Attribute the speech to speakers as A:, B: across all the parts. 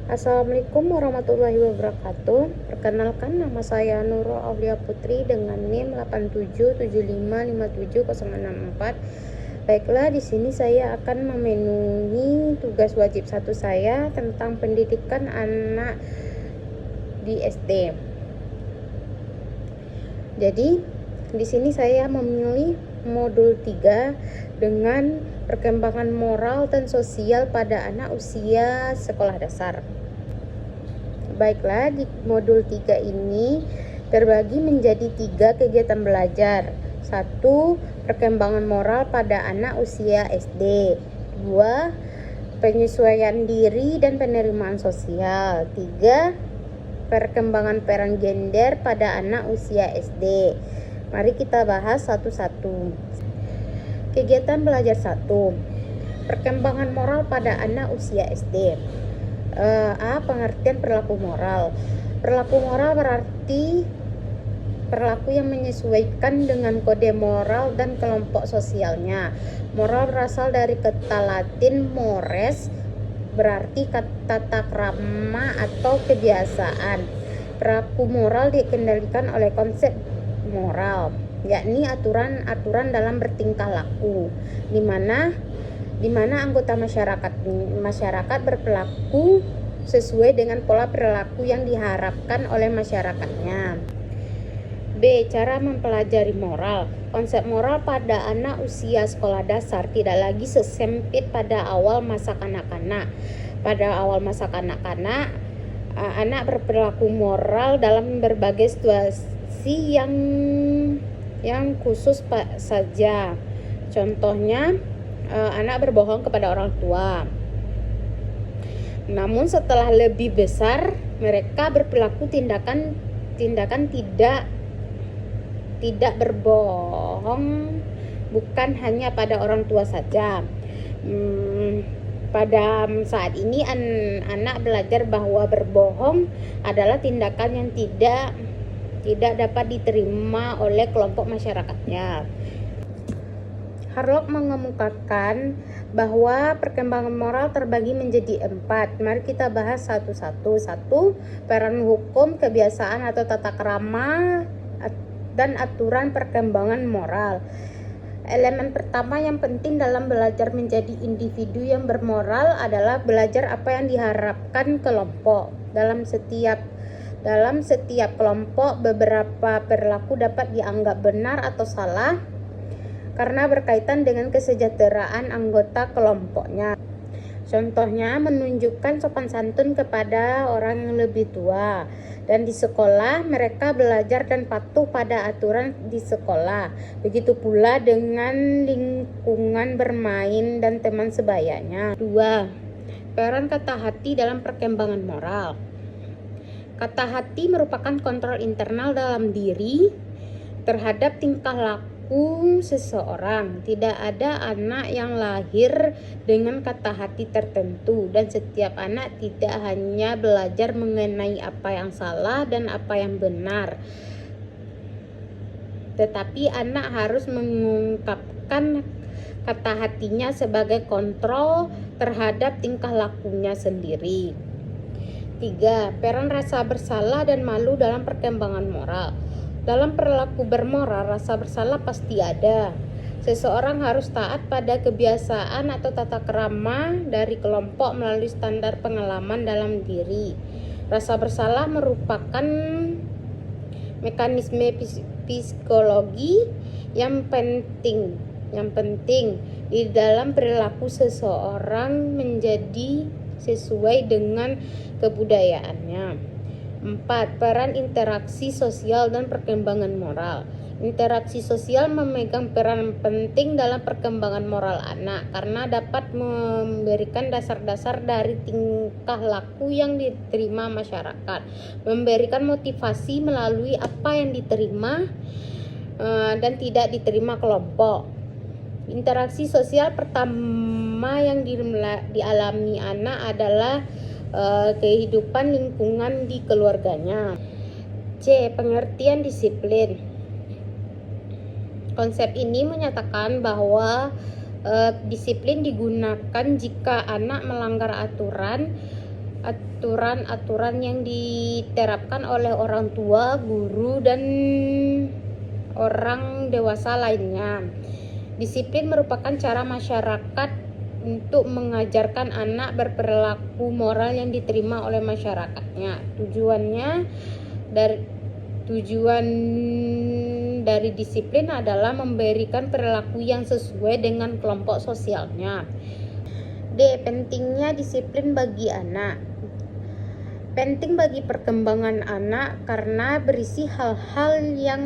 A: Assalamualaikum warahmatullahi wabarakatuh. Perkenalkan, nama saya Nurul Aulia Putri dengan NIM 8775576064. Baiklah, di sini saya akan memenuhi tugas wajib 1 saya tentang pendidikan anak di SD. Jadi, di sini saya memilih modul 3 dengan perkembangan moral dan sosial pada anak usia sekolah dasar. Baiklah, di modul 3 ini terbagi menjadi 3 kegiatan belajar. 1. Perkembangan moral pada anak usia SD. 2. Penyesuaian diri dan penerimaan sosial. 3. Perkembangan peran gender pada anak usia SD. Mari kita bahas satu-satu. Kegiatan belajar 1. Perkembangan moral pada anak usia SD. Pengertian perilaku moral. Perilaku moral berarti perilaku yang menyesuaikan dengan kode moral dan kelompok sosialnya. Moral berasal dari kata Latin mores, berarti tata krama atau kebiasaan. Perilaku moral dikendalikan oleh konsep moral, yakni aturan-aturan dalam bertingkah laku, di mana anggota masyarakat berperilaku sesuai dengan pola perilaku yang diharapkan oleh masyarakatnya. B. Cara mempelajari moral. Konsep moral pada anak usia sekolah dasar tidak lagi sesempit pada awal masa kanak-kanak. Pada awal masa kanak-kanak, anak berperilaku moral dalam berbagai situasi yang khusus saja. Contohnya, anak berbohong kepada orang tua. Namun setelah lebih besar, mereka berperilaku tindakan tidak berbohong, bukan hanya pada orang tua saja. Pada saat ini anak belajar bahwa berbohong adalah tindakan yang tidak dapat diterima oleh kelompok masyarakatnya. Harlock mengemukakan bahwa perkembangan moral terbagi menjadi 4. Mari kita bahas satu-satu. 1. Peran hukum, kebiasaan atau tata krama dan aturan perkembangan moral. Elemen pertama yang penting dalam belajar menjadi individu yang bermoral adalah belajar apa yang diharapkan kelompok. Dalam setiap kelompok, beberapa perilaku dapat dianggap benar atau salah karena berkaitan dengan kesejahteraan anggota kelompoknya. Contohnya, menunjukkan sopan santun kepada orang yang lebih tua. Dan di sekolah, mereka belajar dan patuh pada aturan di sekolah. Begitu pula dengan lingkungan bermain dan teman sebayanya. 2. Peran kata hati dalam perkembangan moral. Kata hati merupakan kontrol internal dalam diri terhadap tingkah laku seseorang. Tidak ada anak yang lahir dengan kata hati tertentu, dan setiap anak tidak hanya belajar mengenai apa yang salah dan apa yang benar, tetapi anak harus mengungkapkan kata hatinya sebagai kontrol terhadap tingkah lakunya sendiri. 3. Peran rasa bersalah dan malu dalam perkembangan moral. Dalam perilaku bermoral, rasa bersalah pasti ada. Seseorang harus taat pada kebiasaan atau tata krama dari kelompok melalui standar pengalaman dalam diri. Rasa bersalah merupakan mekanisme psikologi yang penting di dalam perilaku seseorang menjadi sesuai dengan kebudayaannya. 4. Peran interaksi sosial dan perkembangan moral. Interaksi sosial memegang peran penting dalam perkembangan moral anak karena dapat memberikan dasar-dasar dari tingkah laku yang diterima masyarakat, memberikan motivasi melalui apa yang diterima dan tidak diterima kelompok. Interaksi sosial pertama yang dialami anak adalah kehidupan lingkungan di keluarganya. C. Pengertian disiplin. Konsep ini menyatakan bahwa disiplin digunakan jika anak melanggar aturan aturan-aturan yang diterapkan oleh orang tua, guru, dan orang dewasa lainnya. Disiplin merupakan cara masyarakat untuk mengajarkan anak berperilaku moral yang diterima oleh masyarakatnya. Tujuan dari disiplin adalah memberikan perilaku yang sesuai dengan kelompok sosialnya. D. Pentingnya disiplin bagi anak. Penting bagi perkembangan anak karena berisi hal-hal yang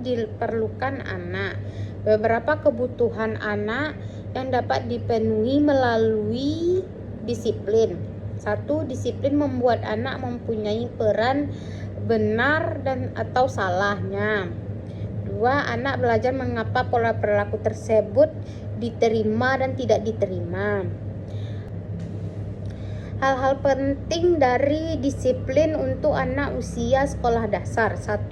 A: diperlukan anak. Beberapa kebutuhan anak yang dapat dipenuhi melalui disiplin. 1. Disiplin membuat anak mempunyai peran benar dan atau salahnya. 2. Anak belajar mengapa pola perilaku tersebut diterima dan tidak diterima. Hal-hal penting dari disiplin untuk anak usia sekolah dasar. 1.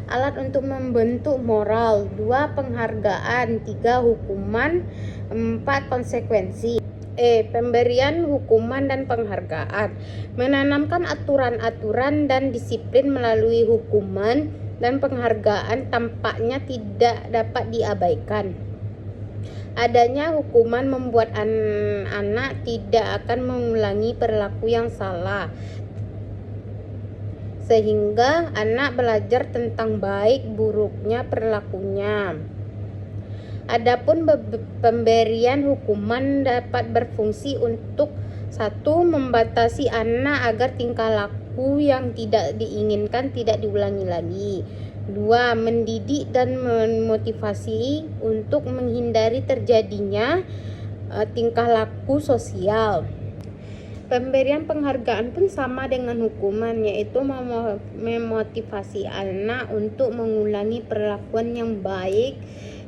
A: Alat untuk membentuk moral. 2. Penghargaan. 3. Hukuman. 4. Konsekuensi. Pemberian hukuman dan penghargaan. Menanamkan aturan-aturan dan disiplin melalui hukuman dan penghargaan tampaknya tidak dapat diabaikan. Adanya hukuman membuat anak tidak akan mengulangi perilaku yang salah, sehingga anak belajar tentang baik buruknya perilakunya. Adapun pemberian hukuman dapat berfungsi untuk 1. Membatasi anak agar tingkah laku yang tidak diinginkan tidak diulangi lagi. 2. Mendidik dan memotivasi untuk menghindari terjadinya tingkah laku sosial. Pemberian penghargaan pun sama dengan hukuman, yaitu memotivasi anak untuk mengulangi perlakuan yang baik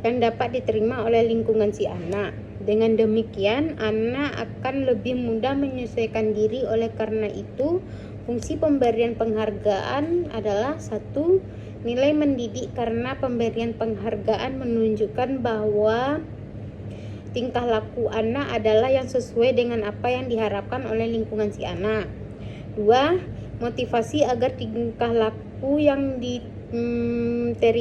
A: yang dapat diterima oleh lingkungan si anak. Dengan demikian, anak akan lebih mudah menyesuaikan diri. Oleh karena itu, fungsi pemberian penghargaan adalah 1. Nilai mendidik karena pemberian penghargaan menunjukkan bahwa tingkah laku anak adalah yang sesuai dengan apa yang diharapkan oleh lingkungan si anak. 2. Motivasi agar tingkah laku yang diterima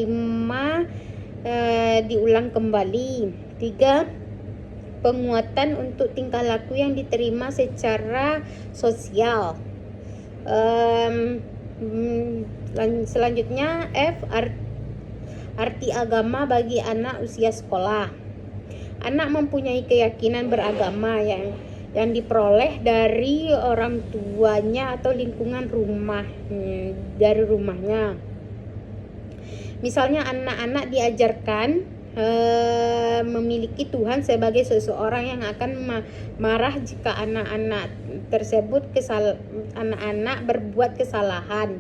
A: diulang kembali. 3. Penguatan untuk tingkah laku yang diterima secara sosial. Selanjutnya F. Arti agama bagi anak usia sekolah. Anak mempunyai keyakinan beragama yang diperoleh dari orang tuanya atau lingkungan dari rumahnya. Misalnya anak-anak diajarkan memiliki Tuhan sebagai seseorang yang akan marah jika anak-anak berbuat kesalahan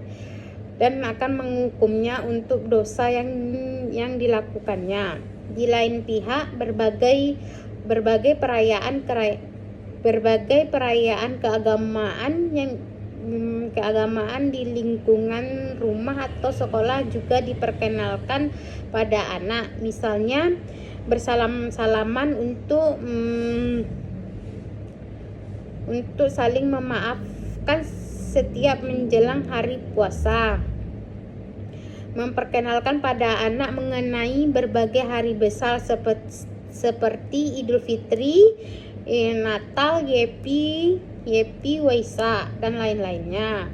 A: dan akan menghukumnya untuk dosa yang dilakukannya. Di lain pihak, berbagai perayaan keagamaan di lingkungan rumah atau sekolah juga diperkenalkan pada anak. Misalnya bersalam-salaman untuk saling memaafkan setiap menjelang hari puasa. Memperkenalkan pada anak mengenai berbagai hari besar seperti Idul Fitri, Natal, Yepi, Waisak, dan lain-lainnya.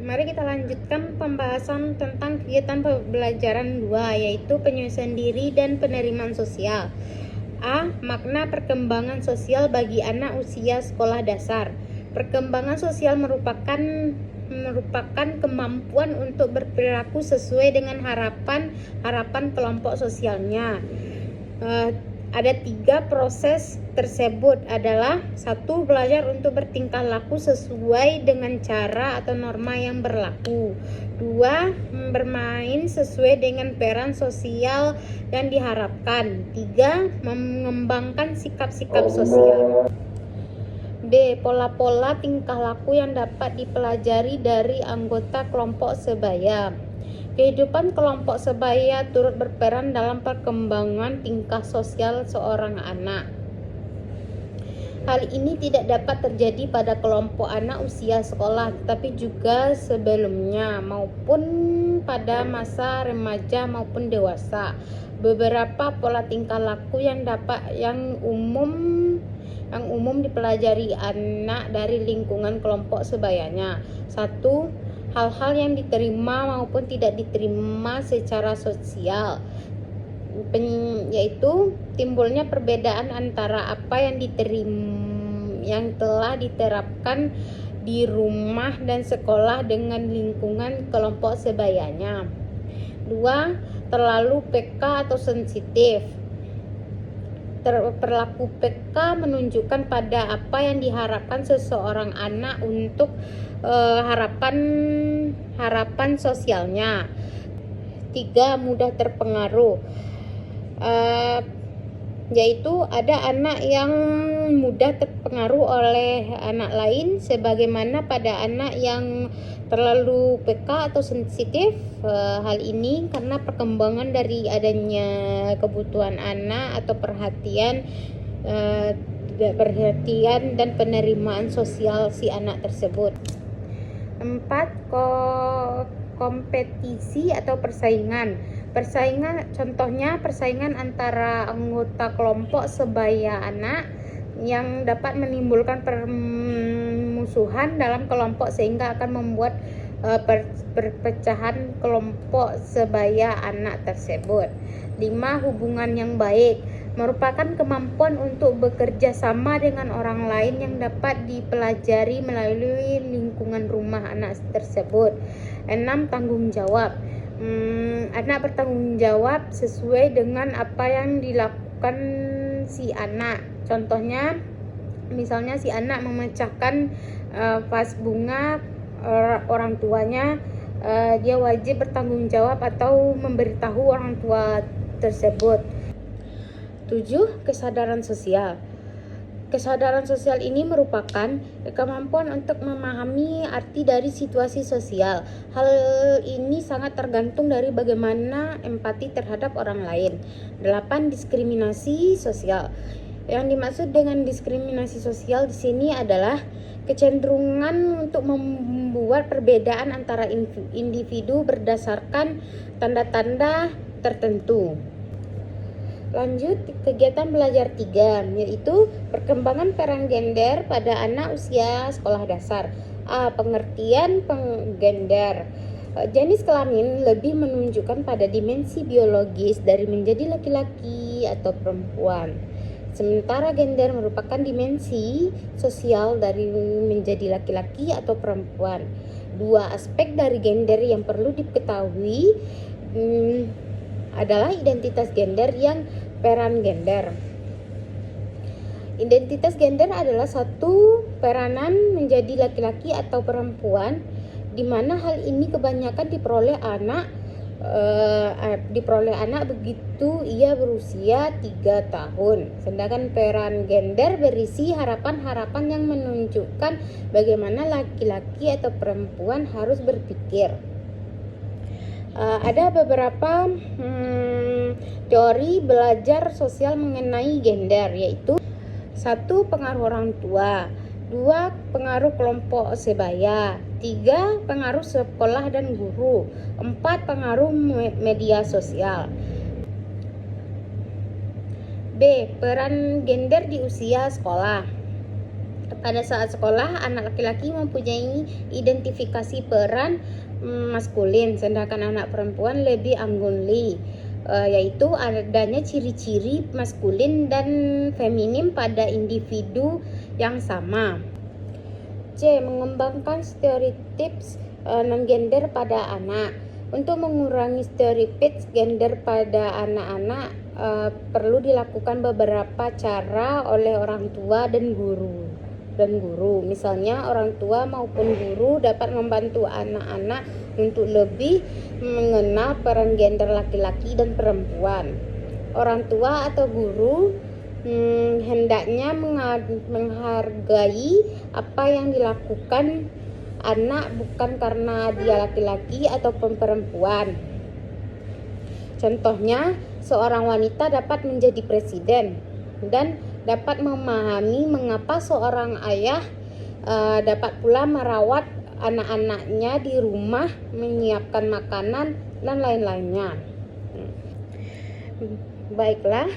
A: Mari kita lanjutkan pembahasan tentang kegiatan pembelajaran 2, yaitu penyesuaian diri dan penerimaan sosial. A. Makna perkembangan sosial bagi anak usia sekolah dasar. Perkembangan sosial merupakan kemampuan untuk berperilaku sesuai dengan harapan kelompok sosialnya. Ada 3 proses tersebut adalah 1. Belajar untuk bertingkah laku sesuai dengan cara atau norma yang berlaku. 2. Bermain sesuai dengan peran sosial yang diharapkan. 3. Mengembangkan sikap-sikap sosial. D. Pola-pola tingkah laku yang dapat dipelajari dari anggota kelompok sebaya. Kehidupan kelompok sebaya turut berperan dalam perkembangan tingkah sosial seorang anak. Hal ini tidak dapat terjadi pada kelompok anak usia sekolah, tetapi juga sebelumnya maupun pada masa remaja maupun dewasa. Beberapa pola tingkah laku yang umum dipelajari anak dari lingkungan kelompok sebayanya. 1. Hal-hal yang diterima maupun tidak diterima secara sosial, yaitu timbulnya perbedaan antara apa yang telah diterapkan di rumah dan sekolah dengan lingkungan kelompok sebayanya. 2. Terlalu peka atau sensitif. Perilaku peka menunjukkan pada apa yang diharapkan seseorang anak untuk harapan sosialnya. 3. Mudah terpengaruh, yaitu ada anak yang mudah terpengaruh oleh anak lain, sebagaimana pada anak yang terlalu peka atau sensitif. Hal ini karena perkembangan dari adanya kebutuhan anak atau perhatian dan penerimaan sosial si anak tersebut. 4. Kompetisi atau persaingan. Contohnya persaingan antara anggota kelompok sebaya anak yang dapat menimbulkan permusuhan dalam kelompok sehingga akan membuat perpecahan kelompok sebaya anak tersebut. 5. Hubungan yang baik merupakan kemampuan untuk bekerja sama dengan orang lain yang dapat dipelajari melalui lingkungan rumah anak tersebut. 6. Tanggung jawab. Anak bertanggung jawab sesuai dengan apa yang dilakukan si anak. Contohnya, misalnya si anak memecahkan vas bunga orang tuanya, dia wajib bertanggung jawab atau memberitahu orang tua tersebut. 7. Kesadaran sosial. Kesadaran sosial ini merupakan kemampuan untuk memahami arti dari situasi sosial. Hal ini sangat tergantung dari bagaimana empati terhadap orang lain. 8. Diskriminasi sosial. Yang dimaksud dengan diskriminasi sosial di sini adalah kecenderungan untuk membuat perbedaan antara individu berdasarkan tanda-tanda tertentu. Lanjut, kegiatan belajar 3, yaitu perkembangan peran gender pada anak usia sekolah dasar. A. Pengertian gender. Jenis kelamin lebih menunjukkan pada dimensi biologis dari menjadi laki-laki atau perempuan. Sementara gender merupakan dimensi sosial dari menjadi laki-laki atau perempuan. 2 aspek dari gender yang perlu diketahui adalah identitas gender yang peran gender. Identitas gender adalah satu peranan menjadi laki-laki atau perempuan, di mana hal ini kebanyakan diperoleh anak begitu ia berusia 3 tahun. Sedangkan peran gender berisi harapan-harapan yang menunjukkan bagaimana laki-laki atau perempuan harus berpikir. Ada beberapa teori belajar sosial mengenai gender, yaitu 1. Pengaruh orang tua, 2. Pengaruh kelompok sebaya, 3. Pengaruh sekolah dan guru, 4. Pengaruh media sosial. B. Peran gender di usia sekolah. Pada saat sekolah, anak laki-laki mempunyai identifikasi peran maskulin, sedangkan anak perempuan lebih anggunli, yaitu adanya ciri-ciri maskulin dan feminim pada individu yang sama. C. Mengembangkan stereotip non-gender pada anak. Untuk mengurangi stereotip gender pada anak-anak, perlu dilakukan beberapa cara oleh orang tua dan guru. Misalnya, orang tua maupun guru dapat membantu anak-anak untuk lebih mengenal peran gender laki-laki dan perempuan. Orang tua atau guru hendaknya menghargai apa yang dilakukan anak bukan karena dia laki-laki atau perempuan. Contohnya, seorang wanita dapat menjadi presiden dan dapat memahami mengapa seorang ayah dapat pula merawat anak-anaknya di rumah, menyiapkan makanan dan lain-lainnya. Baiklah,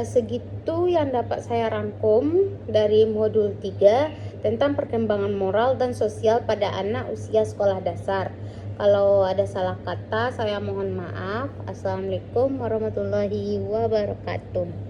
A: segitu yang dapat saya rangkum dari modul 3 tentang perkembangan moral dan sosial pada anak usia sekolah dasar. Kalau ada salah kata, saya mohon maaf. Assalamualaikum warahmatullahi wabarakatuh.